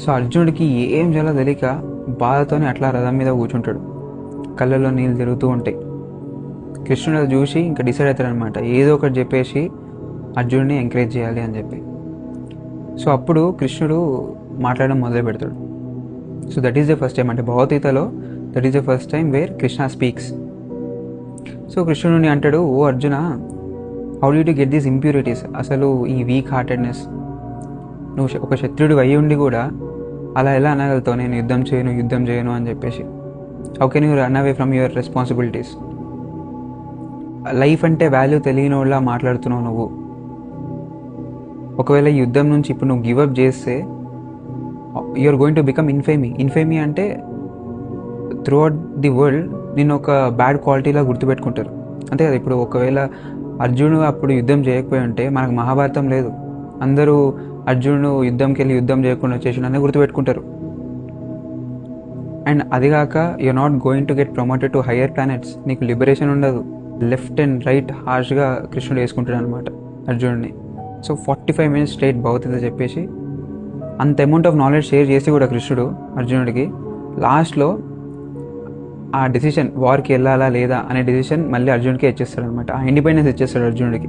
So అర్జునుడికి ఏం చేయాలో తెలియక బాధతోనే అట్లా రథం మీద కూర్చుంటాడు. కళ్ళల్లో నీళ్ళు తిరుగుతూ ఉంటాయి. కృష్ణుడు అది చూసి ఇంకా డిసైడ్ అవుతాడనమాట, ఏదో ఒకటి చెప్పేసి అర్జునుడిని ఎంకరేజ్ చేయాలి అని చెప్పి. సో అప్పుడు కృష్ణుడు మాట్లాడడం మొదలు పెడతాడు. So that is the first time, అంటే భగవద్గీతలో that is the first time where Krishna speaks. So కృష్ణుడిని అంటాడు, ఓ అర్జున, హౌ డి టు గెట్ దీస్ ఇంప్యూరిటీస్, అసలు ఈ వీక్ హార్టెడ్నెస్, నువ్వు ఒక క్షత్రుడు అయ్యి ఉండి కూడా అలా ఎలా అనగలుగుతావు, నేను యుద్ధం చేయను అని చెప్పేసి. How can you run away from your responsibilities? Life అంటే వాల్యూ తెలియని వాళ్ళ మాట్లాడుతున్నావు నువ్వు. ఒకవేళ ఈ యుద్ధం నుంచి ఇప్పుడు నువ్వు గివప్ చేస్తే యూఆర్ గోయింగ్ టు బికమ్ ఇన్ఫేమీ అంటే త్రూ అవుట్ ది వరల్డ్ నేను ఒక బ్యాడ్ క్వాలిటీలా గుర్తుపెట్టుకుంటారు, అంతే కదా. ఇప్పుడు ఒకవేళ అర్జునుడు అప్పుడు యుద్ధం చేయకపోయి ఉంటే మనకు మహాభారతం లేదు, అందరూ అర్జునుడు యుద్ధంకి వెళ్ళి యుద్ధం చేయకుండా వచ్చేసి గుర్తుపెట్టుకుంటారు. అండ్ అదిగాక you are not going to get promoted to higher planets, నీకు లిబరేషన్ ఉండదు. లెఫ్ట్ అండ్ రైట్ హార్ష్గా కృష్ణుడు వేసుకుంటాడు అనమాట అర్జునుడిని. సో 45 minutes స్ట్రైట్ భగవద్గీత చెప్పేసి అంత అమౌంట్ ఆఫ్ నాలెడ్జ్ షేర్ చేసి కూడా కృష్ణుడు అర్జునుడికి లాస్ట్లో ఆ డెసిషన్, వార్కి వెళ్ళాలా లేదా అనే డెసిషన్ మళ్ళీ అర్జునుడికి ఇచ్చేస్తాడు అనమాట. ఆ ఇండిపెండెన్స్ ఇచ్చేస్తాడు అర్జునుడికి.